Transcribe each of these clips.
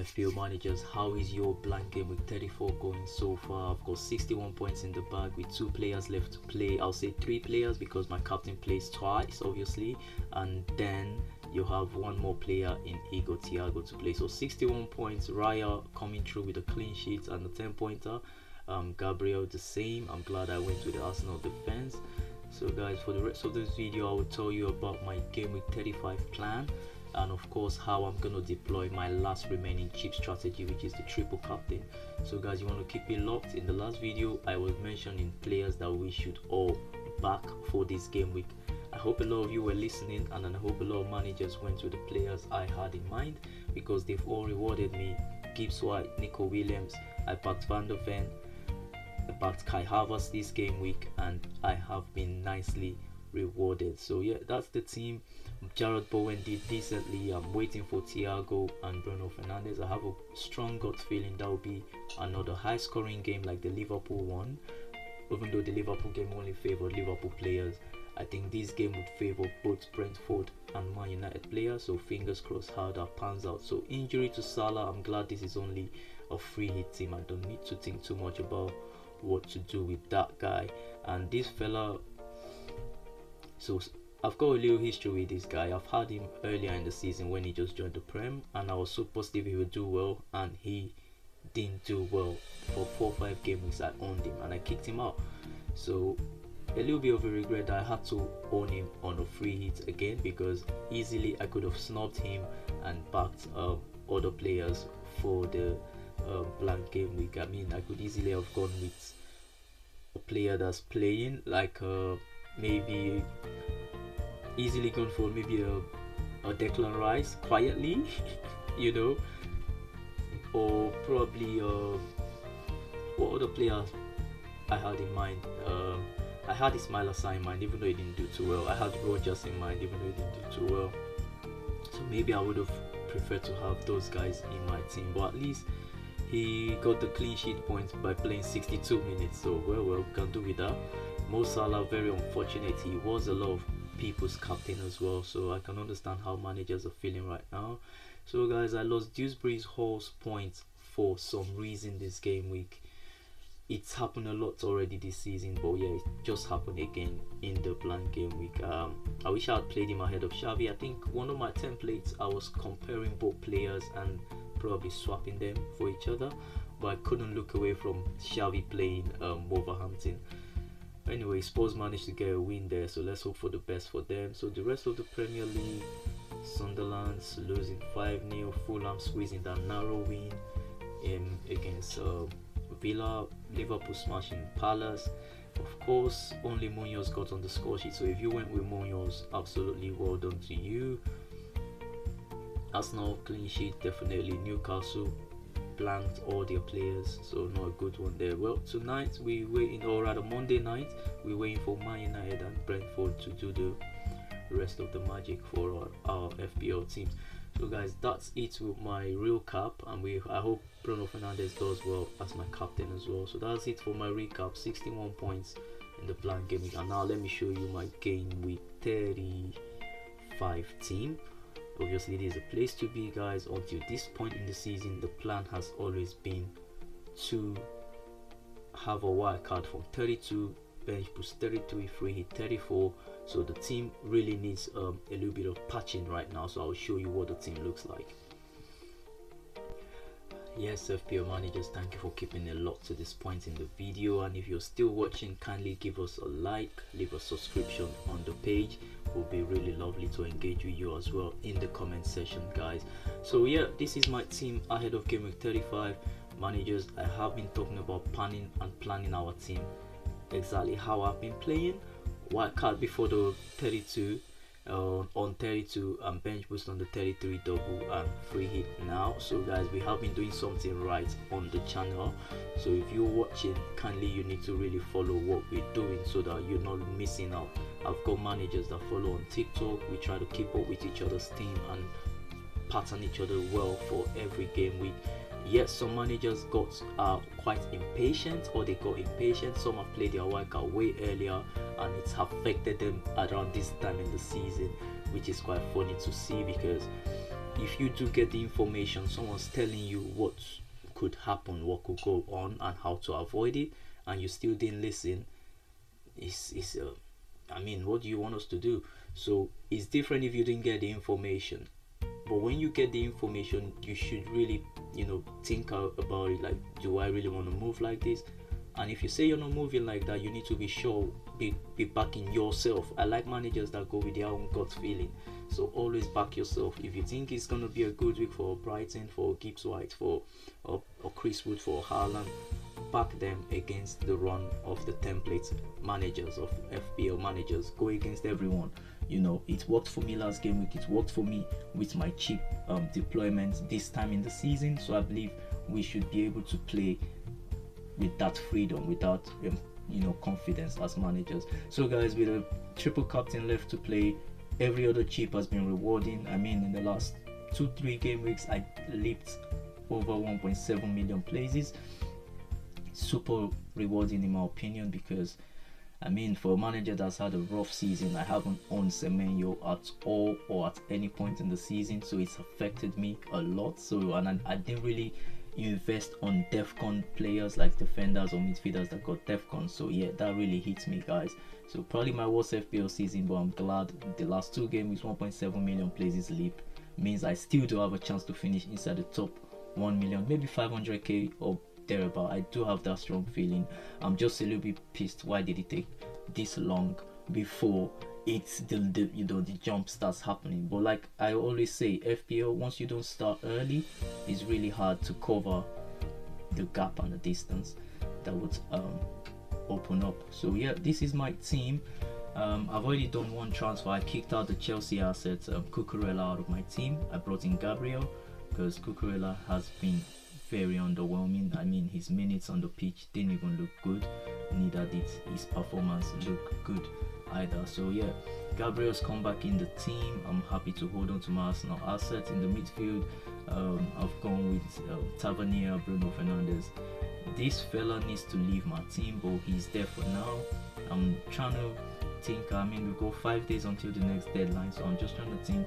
FPL managers, how is your blank game week 34 going so far? I've got 61 points in the bag with 2 players left to play. I'll say 3 players because my captain plays twice obviously, and then you have 1 more player in Thiago to play. So 61 points, Raya coming through with a clean sheet and a 10-pointer. Gabriel the same. I'm glad I went with the Arsenal defense. So guys, for the rest of this video I will tell you about my game week 35 plan, and of course how I'm gonna deploy my last remaining chip strategy, which is the triple captain. So guys, you want to keep it locked. In the last video I was mentioning players that we should all back for this game week. I hope a lot of you were listening, and I hope a lot of managers went with the players I had in mind, because they've all rewarded me. Gibbs White, Nico Williams, I backed Van der Ven, I backed Kai Havertz this game week, and I have been nicely rewarded. So yeah, that's the team. Jared Bowen did decently. I'm waiting for Thiago and Bruno Fernandes. I have a strong gut feeling that will be another high scoring game like the Liverpool one. Even though the Liverpool game only favored Liverpool players, I think this game would favor both Brentford and Man United players. So fingers crossed how that pans out. So injury to Salah, I'm glad this is only a free hit team. I don't need to think too much about what to do with that guy. And this fella, so I've got a little history with this guy. I've had him earlier in the season when he just joined the Prem, and I was so positive he would do well, and he didn't do well. For 4 or 5 game weeks I owned him and I kicked him out. So a little bit of a regret that I had to own him on a free hit again, because easily I could have snubbed him and backed other players for the blank game week. I mean, I could easily have gone with a player that's playing, like maybe easily gone for maybe a Declan Rice quietly, you know, or probably what other players I had in mind. I had Ismail Assar in mind, even though he didn't do too well. I had Rogers in mind, even though he didn't do too well. So maybe I would have preferred to have those guys in my team, but at least he got the clean sheet points by playing 62 minutes. So well, can do with that. Mo Salah, very unfortunate. He was a lot of people's captain as well, so I can understand how managers are feeling right now. So guys, I lost Dewsbury's Hall's points for some reason this game week. It's happened a lot already this season, but yeah, it just happened again in the blank game week. I wish I had played him ahead of Xavi. I think one of my templates I was comparing both players and probably swapping them for each other, but I couldn't look away from Xavi playing Wolverhampton. Anyway, Spurs managed to get a win there, so let's hope for the best for them. So the rest of the Premier League, Sunderland's losing 5-0, Fulham squeezing that narrow win against Villa, Liverpool smashing Palace. Of course, only Munoz got on the score sheet, so if you went with Munoz, absolutely well done to you. Arsenal clean sheet, definitely. Newcastle blanked all their players, so not a good one there. Well, tonight we waiting, or rather Monday night, we're waiting for Man United and Brentford to do the rest of the magic for our FPL teams. So guys, that's it with my real cap, and I hope Bruno Fernandes does well as my captain as well. So that's it for my recap. 61 points in the blank game week, and now let me show you my game week 35 team. Obviously, there's a place to be, guys. Until this point in the season, the plan has always been to have a wild card from 32, bench boost 33, free hit 34. So the team really needs a little bit of patching right now. So I'll show you what the team looks like. Yes, FPL managers, thank you for keeping it locked to this point in the video, and if you're still watching, kindly give us a like, leave a subscription on the page. It will be really lovely to engage with you as well in the comment section, guys. So yeah, this is my team ahead of game week 35. Managers, I have been talking about planning our team, exactly how I've been playing. Wild card before the 32, on 32, and bench boost on the 33 double, and free hit now. So guys, we have been doing something right on the channel. So if you're watching, kindly you need to really follow what we're doing so that you're not missing out. I've got managers that follow on TikTok. We try to keep up with each other's team and pattern each other well for every game week. Yes, some managers got quite impatient, or they got impatient. Some have played their wildcard way earlier, and it's affected them around this time in the season, which is quite funny to see, because if you do get the information, someone's telling you what could happen, what could go on, and how to avoid it, and you still didn't listen, is I mean, what do you want us to do? So it's different if you didn't get the information, but when you get the information, you should really, you know, think about it. Like, do I really want to move like this? And if you say you're not moving like that, you need to be sure, be backing yourself. I like managers that go with their own gut feeling. So always back yourself. If you think it's gonna be a good week for Brighton, for Gibbs White, for or Chris Wood, for Haaland, back them against the run of the template managers, of FPL managers. Go against everyone. You know, it worked for me last game week. It worked for me with my cheap deployments this time in the season. So I believe we should be able to play with that freedom, without you know, confidence as managers. So guys, with a triple captain left to play, every other chip has been rewarding. I mean, in the last 2-3 game weeks, I leaped over 1.7 million places. Super rewarding in my opinion, because I mean, for a manager that's had a rough season, I haven't owned Semenyo at all or at any point in the season, so it's affected me a lot. So, and I didn't really invest on DEFCON players like defenders or midfielders that got DEFCON. So yeah, that really hits me, guys. So probably my worst FPL season, but I'm glad the last 2 games, 1.7 million places leap, means I still do have a chance to finish inside the top 1 million, maybe 500k or thereabout. I do have that strong feeling. I'm just a little bit pissed. Why did it take this long before it's the you know, the jump starts happening? But like I always say, FPL, once you don't start early, it's really hard to cover the gap and the distance that would open up. So yeah, this is my team. I've already done one transfer. I kicked out the Chelsea assets, Cucurella, out of my team. I brought in Gabriel because Cucurella has been very underwhelming. I mean, his minutes on the pitch didn't even look good, neither did his performance look good either. So yeah, Gabriel's come back in the team. I'm happy to hold on to my Arsenal assets. In the midfield, I've gone with Tavernier, Bruno Fernandes. This fella needs to leave my team, but he's there for now. I'm trying to think, I mean, we've got 5 days until the next deadline, so I'm just trying to think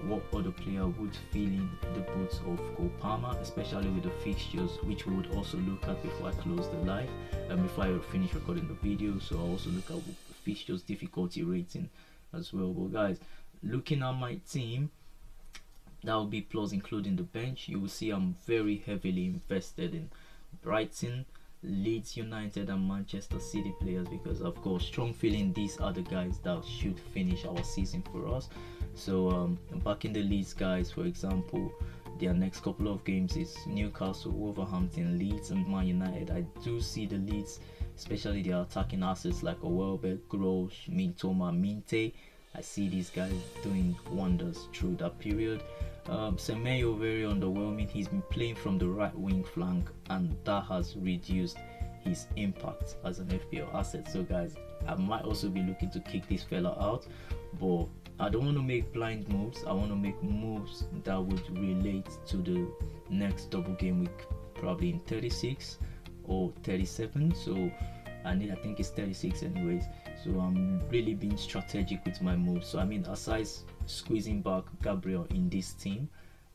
what other player would fill in the boots of Cole Palmer, especially with the fixtures, which we would also look at before I close the live and before I finish recording the video. So I'll also look at fixtures difficulty rating as well. But guys, looking at my team, that will be plus including the bench. You will see I'm very heavily invested in Brighton, Leeds United and Manchester City players, because I've got a strong feeling these are the guys that should finish our season for us. So back in the Leeds guys, for example, their next couple of games is Newcastle, Wolverhampton, Leeds and Man United. I do see the Leeds, especially their attacking assets like Welbeck, Gross, Mintoma, Minte. I see these guys doing wonders through that period. Semenyo, very underwhelming. He's been playing from the right wing flank, and that has reduced his impact as an FPL asset. So guys, I might also be looking to kick this fella out, but I don't want to make blind moves. I want to make moves that would relate to the next double game week, probably in 36 or 37. So I think it's 36 anyways. So I'm really being strategic with my moves. So I mean, aside squeezing back Gabriel in this team,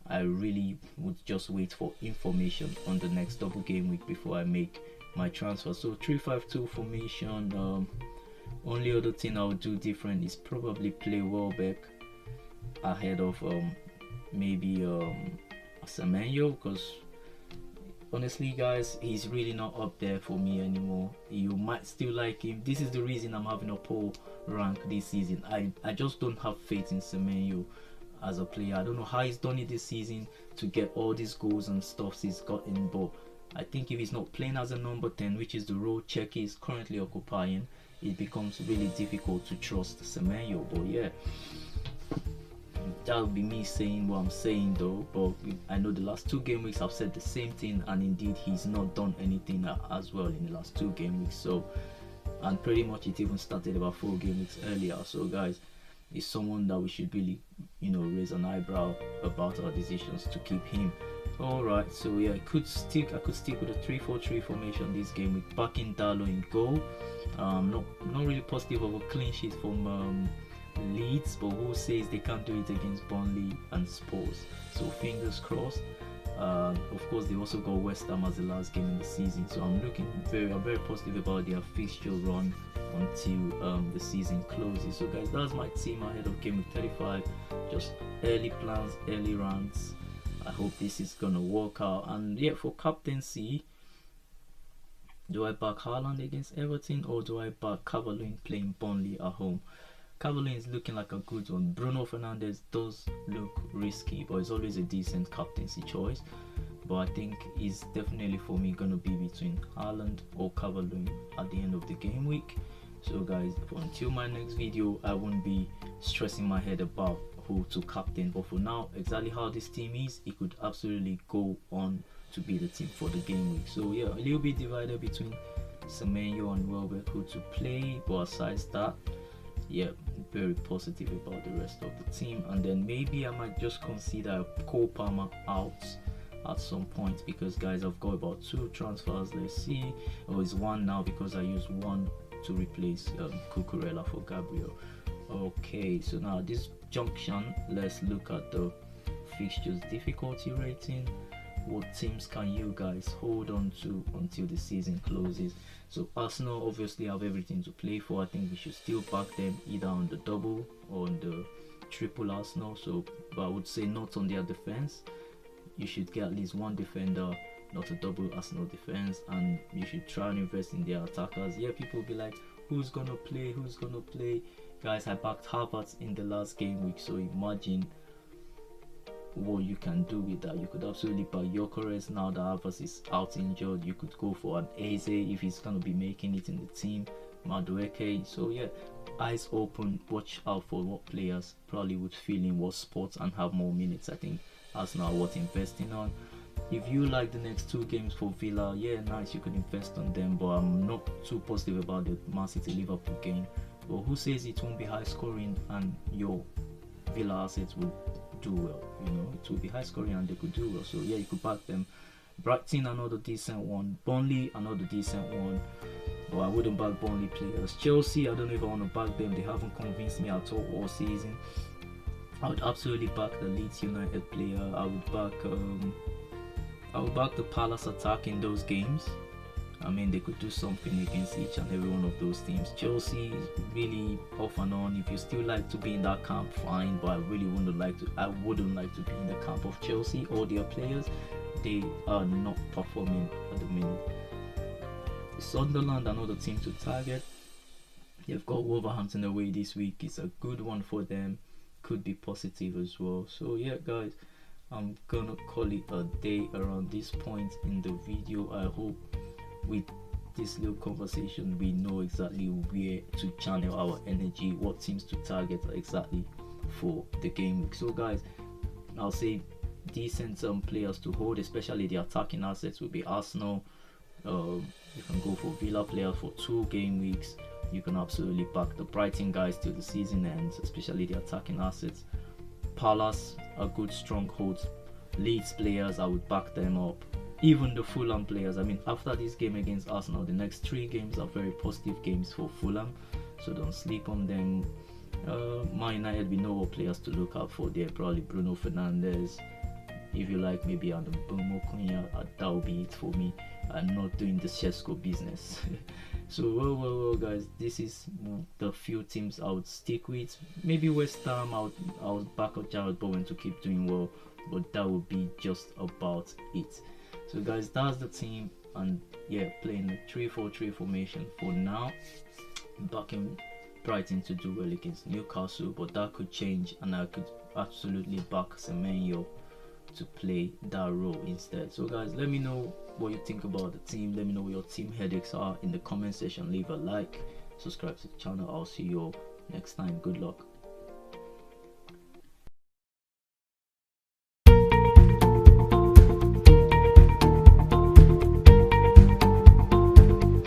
I really would just wait for information on the next double game week before I make my transfer. So 3-5-2 formation. Only other thing I would do different is probably play Welbeck ahead of maybe Semenyo, because honestly guys, he's really not up there for me anymore. You might still like him. This is the reason I'm having a poor rank this season. I just don't have faith in Semenyo as a player. I don't know how he's done it this season to get all these goals and stuff he's gotten, but I think if he's not playing as a number 10, which is the role Czech is currently occupying, it becomes really difficult to trust Semenyo. But yeah, that would be me saying what I'm saying though. But I know the last 2 game weeks I've said the same thing, and indeed he's not done anything as well in the last 2 game weeks. So, and pretty much it even started about 4 game weeks earlier. So guys, it's someone that we should really, you know, raise an eyebrow about our decisions to keep him. Alright, so yeah, I could stick with a 3-4-3 formation this game with backing Darlow in goal. Not really positive of a clean sheet from Leeds, but who says they can't do it against Burnley and Spurs? So fingers crossed. Of course, they also got West Ham as the last game in the season, so I'm very positive about their fixture run until the season closes. So guys, that's my team ahead of game week 35. Just early plans, early runs. I hope this is gonna work out. And yeah, for captaincy, do I back Haaland against Everton, or do I back Cavani playing Burnley at home? Cavani is looking like a good one. Bruno Fernandes does look risky, but it's always a decent captaincy choice. But I think it's definitely for me gonna be between Haaland or Cavani at the end of the game week. So guys, until my next video, I won't be stressing my head about who to captain. But for now, exactly how this team is, it could absolutely go on to be the team for the game week. So yeah, a little bit divided between Semenyo and Welbeck who to play, but aside that, yeah, very positive about the rest of the team. And then maybe I might just consider Cole Palmer out at some point, because guys, I've got about 2 transfers. Let's see, it's 1 now because I used 1 to replace Cucurella for Gabriel. Okay, so now this junction, let's look at the fixtures difficulty rating. What teams can you guys hold on to until the season closes? So Arsenal obviously have everything to play for. I think we should still back them either on the double or on the triple Arsenal. So, but I would say not on their defense. You should get at least 1 defender, not a double Arsenal defense, and you should try and invest in their attackers. Yeah, people will be like, who's gonna play? Who's gonna play? Guys, I backed Havertz in the last game week, so imagine what you can do with that. You could absolutely buy Gyökeres now that Havertz is out injured. You could go for an Eze if he's gonna be making it in the team, Madueke. So yeah, eyes open, watch out for what players probably would fill in what spots and have more minutes. I think Arsenal are worth investing on. If you like the next 2 games for Villa, yeah, nice, you could invest on them, but I'm not too positive about the Man City Liverpool game. But who says it won't be high scoring and your Villa assets will do well? You know, it will be high scoring and they could do well. So yeah, you could back them. Brighton, another decent one. Burnley, another decent one. But I wouldn't back Burnley players. Chelsea, I don't know if I want to back them. They haven't convinced me at all season. I would absolutely back the Leeds United player. I would back the Palace attack in those games. I mean, they could do something against each and every one of those teams. Chelsea is really off and on. If you still like to be in that camp, fine. But I wouldn't like to be in the camp of Chelsea or their players. They are not performing at the minute. Sunderland, another team to target. They've got Wolverhampton away this week. It's a good one for them. Could be positive as well. So yeah, guys, I'm gonna call it a day around this point in the video. I hope with this little conversation we know exactly where to channel our energy, what teams to target exactly for the game week. So guys, I'll say decent players to hold, especially the attacking assets, will be Arsenal. You can go for Villa players for 2 game weeks. You can absolutely back the Brighton guys till the season ends, especially the attacking assets. Palace are good strongholds. Leeds players, I would back them up. Even the Fulham players, I mean, after this game against Arsenal, the next 3 games are very positive games for Fulham, so don't sleep on them. Man United, we know what players to look out for there. Probably Bruno Fernandes. If you like, maybe Bomo Kunya, that will be it for me. I'm not doing the Shesko business. So well guys, this is the few teams I would stick with. Maybe West Ham, I would back up Jared Bowen to keep doing well, but that would be just about it. So guys, that's the team, and yeah, playing the 3-4-3 formation for now. Backing Brighton to do well against Newcastle, but that could change, and I could absolutely back Semenyo to play that role instead. So guys, let me know what you think about the team. Let me know what your team headaches are in the comment section. Leave a like, subscribe to the channel. I'll see you all next time. Good luck.